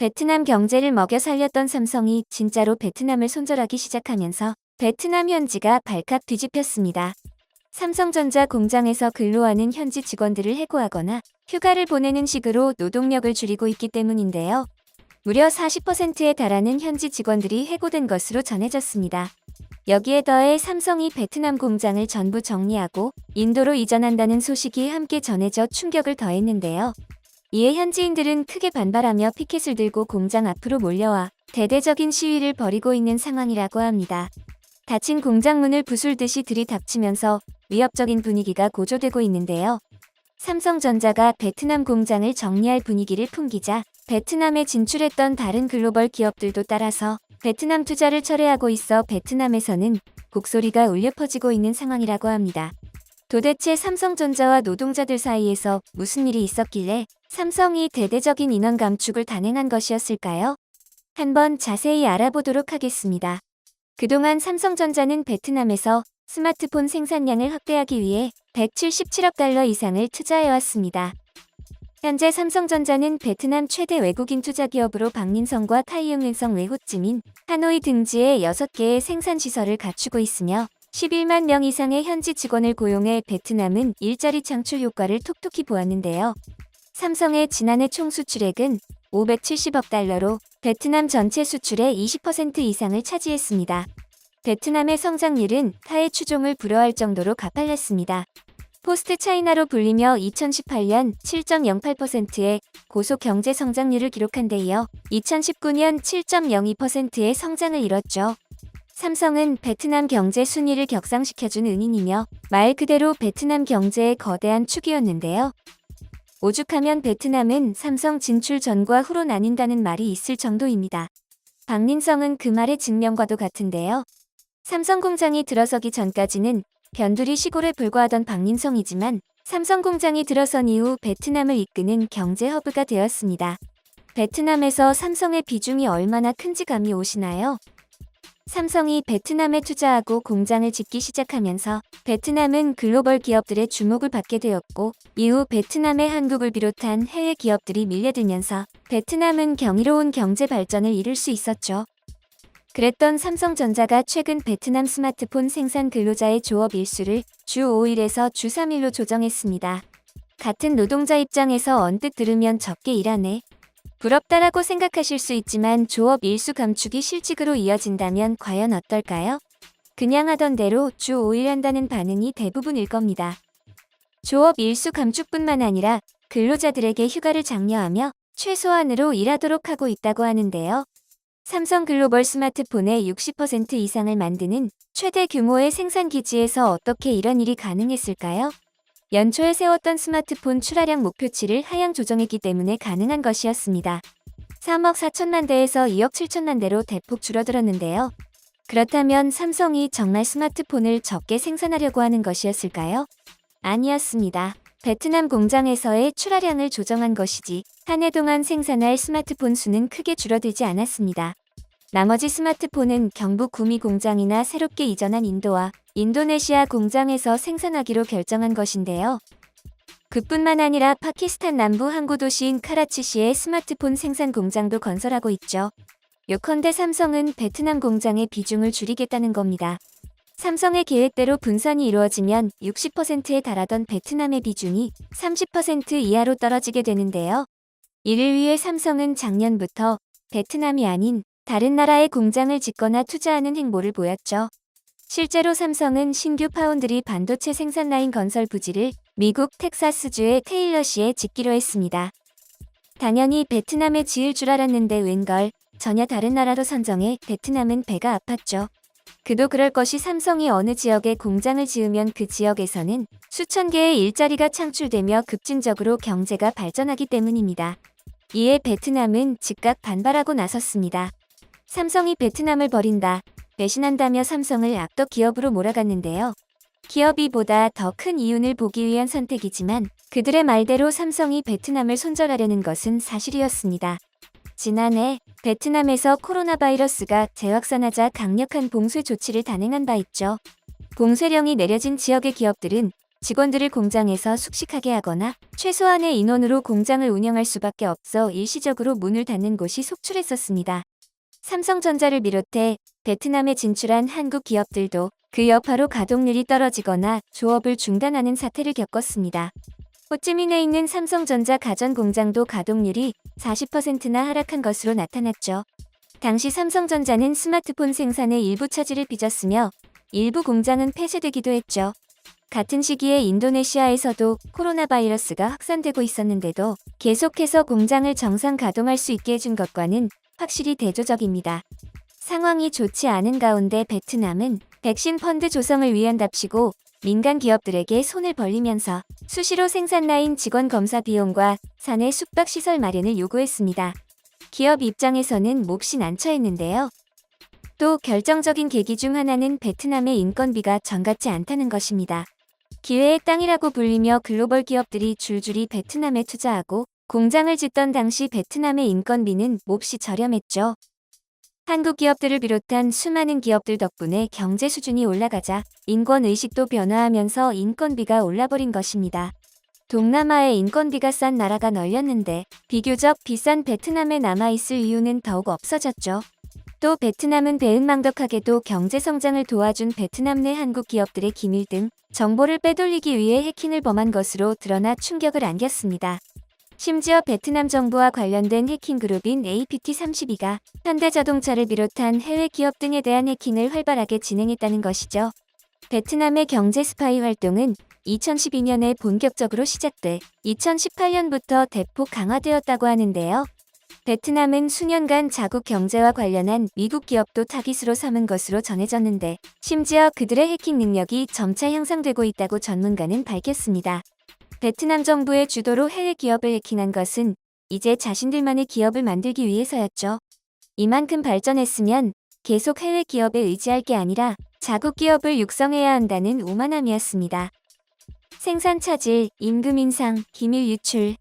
베트남 경제를 먹여 살렸던 삼성이 진짜로 베트남을 손절하기 시작하면서 베트남 현지가 발칵 뒤집혔습니다. 삼성전자 공장에서 근로하는 현지 직원들을 해고하거나 휴가를 보내는 식으로 노동력을 줄이고 있기 때문인데요. 무려 40%에 달하는 현지 직원들이 해고된 것으로 전해졌습니다. 여기에 더해 삼성이 베트남 공장을 전부 정리하고 인도로 이전한다는 소식이 함께 전해져 충격을 더했는데요. 이에 현지인들은 크게 반발하며 피켓을 들고 공장 앞으로 몰려와 대대적인 시위를 벌이고 있는 상황이라고 합니다. 닫힌 공장 문을 부술듯이 들이닥치면서 위협적인 분위기가 고조되고 있는데요. 삼성전자가 베트남 공장을 정리할 분위기를 풍기자 베트남에 진출했던 다른 글로벌 기업들도 따라서 베트남 투자를 철회하고 있어 베트남에서는 곡소리가 울려 퍼지고 있는 상황이라고 합니다. 도대체 삼성전자와 노동자들 사이에서 무슨 일이 있었길래 삼성이 대대적인 인원 감축을 단행한 것이었을까요? 한번 자세히 알아보도록 하겠습니다. 그동안 삼성전자는 베트남에서 스마트폰 생산량을 확대하기 위해 177억 달러 이상을 투자해왔습니다. 현재 삼성전자는 베트남 최대 외국인 투자기업으로 박민성과 타이응은성 외호찌민, 하노이 등지에 6개의 생산시설을 갖추고 있으며 11만 명 이상의 현지 직원을 고용해 베트남은 일자리 창출 효과를 톡톡히 보았는데요. 삼성의 지난해 총 수출액은 570억 달러로 베트남 전체 수출의 20% 이상을 차지했습니다. 베트남의 성장률은 타의 추종을 불허할 정도로 가팔랐습니다. 포스트 차이나로 불리며 2018년 7.08%의 고속 경제 성장률을 기록한 데 이어 2019년 7.02%의 성장을 이뤘죠. 삼성은 베트남 경제 순위를 격상시켜준 은인이며 말 그대로 베트남 경제의 거대한 축이었는데요. 오죽하면 베트남은 삼성 진출 전과 후로 나뉜다는 말이 있을 정도입니다. 박민성은 그 말의 증명과도 같은데요. 삼성 공장이 들어서기 전까지는 변두리 시골에 불과하던 박민성이지만 삼성 공장이 들어선 이후 베트남을 이끄는 경제 허브가 되었습니다. 베트남에서 삼성의 비중이 얼마나 큰지 감이 오시나요? 삼성이 베트남에 투자하고 공장을 짓기 시작하면서 베트남은 글로벌 기업들의 주목을 받게 되었고 이후 베트남에 한국을 비롯한 해외 기업들이 밀려들면서 베트남은 경이로운 경제 발전을 이룰 수 있었죠. 그랬던 삼성전자가 최근 베트남 스마트폰 생산 근로자의 조업 일수를 주 5일에서 주 3일로 조정했습니다. 같은 노동자 입장에서 언뜻 들으면 적게 일하네. 부럽다라고 생각하실 수 있지만 조업 일수 감축이 실직으로 이어진다면 과연 어떨까요? 그냥 하던 대로 주 5일 한다는 반응이 대부분일 겁니다. 조업 일수 감축뿐만 아니라 근로자들에게 휴가를 장려하며 최소한으로 일하도록 하고 있다고 하는데요. 삼성 글로벌 스마트폰의 60% 이상을 만드는 최대 규모의 생산 기지에서 어떻게 이런 일이 가능했을까요? 연초에 세웠던 스마트폰 출하량 목표치를 하향 조정했기 때문에 가능한 것이었습니다. 3억 4천만 대에서 2억 7천만 대로 대폭 줄어들었는데요. 그렇다면 삼성이 정말 스마트폰을 적게 생산하려고 하는 것이었을까요? 아니었습니다. 베트남 공장에서의 출하량을 조정한 것이지 한 해 동안 생산할 스마트폰 수는 크게 줄어들지 않았습니다. 나머지 스마트폰은 경북 구미 공장이나 새롭게 이전한 인도와 인도네시아 공장에서 생산하기로 결정한 것인데요. 그뿐만 아니라 파키스탄 남부 항구 도시인 카라치시에 스마트폰 생산 공장도 건설하고 있죠. 요컨대 삼성은 베트남 공장의 비중을 줄이겠다는 겁니다. 삼성의 계획대로 분산이 이루어지면 60%에 달하던 베트남의 비중이 30% 이하로 떨어지게 되는데요. 이를 위해 삼성은 작년부터 베트남이 아닌 다른 나라에 공장을 짓거나 투자하는 행보를 보였죠. 실제로 삼성은 신규 파운드리 반도체 생산 라인 건설 부지를 미국 텍사스주의 테일러시에 짓기로 했습니다. 당연히 베트남에 지을 줄 알았는데 웬걸 전혀 다른 나라로 선정해 베트남은 배가 아팠죠. 그도 그럴 것이 삼성이 어느 지역에 공장을 지으면 그 지역에서는 수천 개의 일자리가 창출되며 급진적으로 경제가 발전하기 때문입니다. 이에 베트남은 즉각 반발하고 나섰습니다. 삼성이 베트남을 버린다, 배신한다며 삼성을 악덕 기업으로 몰아갔는데요. 기업이 보다 더 큰 이윤을 보기 위한 선택이지만 그들의 말대로 삼성이 베트남을 손절하려는 것은 사실이었습니다. 지난해 베트남에서 코로나 바이러스가 재확산하자 강력한 봉쇄 조치를 단행한 바 있죠. 봉쇄령이 내려진 지역의 기업들은 직원들을 공장에서 숙식하게 하거나 최소한의 인원으로 공장을 운영할 수밖에 없어 일시적으로 문을 닫는 곳이 속출했었습니다. 삼성전자를 비롯해 베트남에 진출한 한국 기업들도 그 여파로 가동률이 떨어지거나 조업을 중단하는 사태를 겪었습니다. 호찌민에 있는 삼성전자 가전 공장도 가동률이 40%나 하락한 것으로 나타났죠. 당시 삼성전자는 스마트폰 생산에 일부 차질을 빚었으며 일부 공장은 폐쇄되기도 했죠. 같은 시기에 인도네시아에서도 코로나 바이러스가 확산되고 있었는데도 계속해서 공장을 정상 가동할 수 있게 해준 것과는 확실히 대조적입니다. 상황이 좋지 않은 가운데 베트남은 백신 펀드 조성을 위한답시고 민간 기업들에게 손을 벌리면서 수시로 생산 라인 직원 검사 비용과 사내 숙박시설 마련을 요구했습니다. 기업 입장에서는 몹시 난처했는데요. 또 결정적인 계기 중 하나는 베트남의 인건비가 정같지 않다는 것입니다. 기회의 땅이라고 불리며 글로벌 기업들이 줄줄이 베트남에 투자하고 공장을 짓던 당시 베트남의 인건비는 몹시 저렴했죠. 한국 기업들을 비롯한 수많은 기업들 덕분에 경제 수준이 올라가자 인권의식도 변화하면서 인건비가 올라버린 것입니다. 동남아의 인건비가 싼 나라가 널렸는데 비교적 비싼 베트남에 남아있을 이유는 더욱 없어졌죠. 또 베트남은 배은망덕하게도 경제성장을 도와준 베트남 내 한국 기업들의 기밀 등 정보를 빼돌리기 위해 해킹을 범한 것으로 드러나 충격을 안겼습니다. 심지어 베트남 정부와 관련된 해킹 그룹인 APT32가 현대자동차를 비롯한 해외 기업 등에 대한 해킹을 활발하게 진행했다는 것이죠. 베트남의 경제 스파이 활동은 2012년에 본격적으로 시작돼 2018년부터 대폭 강화되었다고 하는데요. 베트남은 수년간 자국 경제와 관련한 미국 기업도 타깃으로 삼은 것으로 전해졌는데 심지어 그들의 해킹 능력이 점차 향상되고 있다고 전문가는 밝혔습니다. 베트남 정부의 주도로 해외 기업을 해킹한 것은 이제 자신들만의 기업을 만들기 위해서였죠. 이만큼 발전했으면 계속 해외 기업에 의지할 게 아니라 자국 기업을 육성해야 한다는 오만함이었습니다. 생산 차질, 임금 인상, 기밀 유출,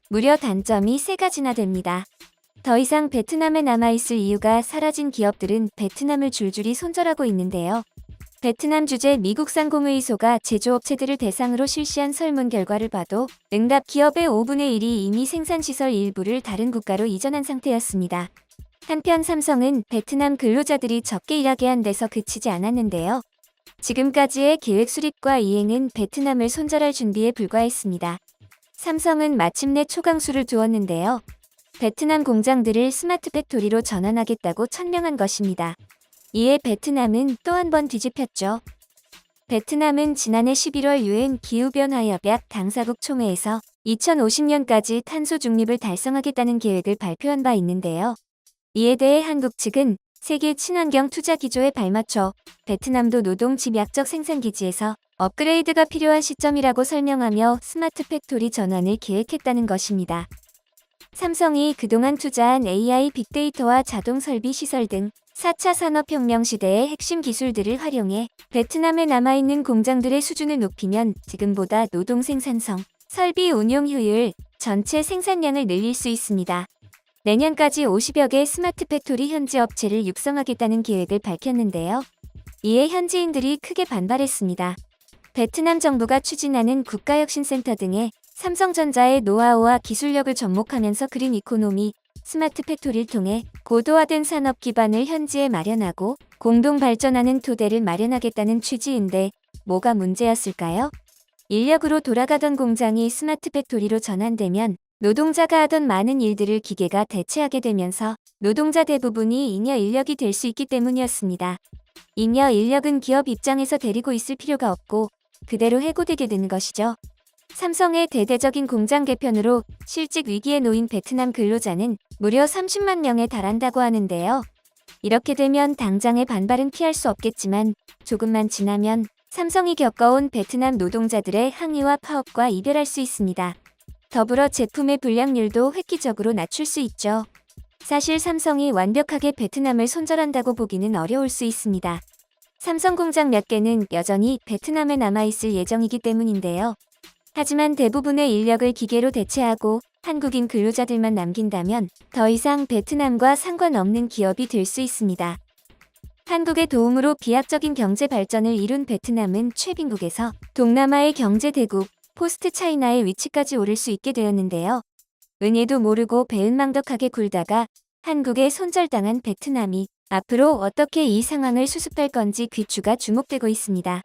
무려 단점이 3가지나 됩니다. 더 이상 베트남에 남아있을 이유가 사라진 기업들은 베트남을 줄줄이 손절하고 있는데요. 베트남 주재 미국산 공의소가 제조업체들을 대상으로 실시한 설문 결과를 봐도 응답 기업의 5분의 1이 이미 생산시설 일부를 다른 국가로 이전한 상태였습니다. 한편 삼성은 베트남 근로자들이 적게 일하게 한 데서 그치지 않았는데요. 지금까지의 계획 수립과 이행은 베트남을 손절할 준비에 불과했습니다. 삼성은 마침내 초강수를 두었는데요. 베트남 공장들을 스마트 팩토리로 전환하겠다고 천명한 것입니다. 이에 베트남은 또 한 번 뒤집혔죠. 베트남은 지난해 11월 유엔 기후변화협약 당사국 총회에서 2050년까지 탄소 중립을 달성하겠다는 계획을 발표한 바 있는데요. 이에 대해 한국 측은 세계 친환경 투자 기조에 발맞춰 베트남도 노동 집약적 생산기지에서 업그레이드가 필요한 시점이라고 설명하며 스마트 팩토리 전환을 계획했다는 것입니다. 삼성이 그동안 투자한 AI 빅데이터와 자동 설비 시설 등 4차 산업혁명 시대의 핵심 기술들을 활용해 베트남에 남아있는 공장들의 수준을 높이면 지금보다 노동 생산성, 설비 운용 효율, 전체 생산량을 늘릴 수 있습니다. 내년까지 50여 개 스마트 팩토리 현지 업체를 육성하겠다는 계획을 밝혔는데요. 이에 현지인들이 크게 반발했습니다. 베트남 정부가 추진하는 국가혁신센터 등의 삼성전자의 노하우와 기술력을 접목하면서 그린 이코노미, 스마트 팩토리를 통해 고도화된 산업 기반을 현지에 마련하고 공동 발전하는 토대를 마련하겠다는 취지인데 뭐가 문제였을까요? 인력으로 돌아가던 공장이 스마트 팩토리로 전환되면 노동자가 하던 많은 일들을 기계가 대체하게 되면서 노동자 대부분이 잉여 인력이 될 수 있기 때문이었습니다. 잉여 인력은 기업 입장에서 데리고 있을 필요가 없고 그대로 해고되게 되는 것이죠. 삼성의 대대적인 공장 개편으로 실직 위기에 놓인 베트남 근로자는 무려 30만 명에 달한다고 하는데요. 이렇게 되면 당장의 반발은 피할 수 없겠지만 조금만 지나면 삼성이 겪어온 베트남 노동자들의 항의와 파업과 이별할 수 있습니다. 더불어 제품의 불량률도 획기적으로 낮출 수 있죠. 사실 삼성이 완벽하게 베트남을 손절한다고 보기는 어려울 수 있습니다. 삼성 공장 몇 개는 여전히 베트남에 남아있을 예정이기 때문인데요. 하지만 대부분의 인력을 기계로 대체하고 한국인 근로자들만 남긴다면 더 이상 베트남과 상관없는 기업이 될 수 있습니다. 한국의 도움으로 비약적인 경제 발전을 이룬 베트남은 최빈국에서 동남아의 경제 대국, 포스트 차이나의 위치까지 오를 수 있게 되었는데요. 은혜도 모르고 배은망덕하게 굴다가 한국에 손절당한 베트남이 앞으로 어떻게 이 상황을 수습할 건지 귀추가 주목되고 있습니다.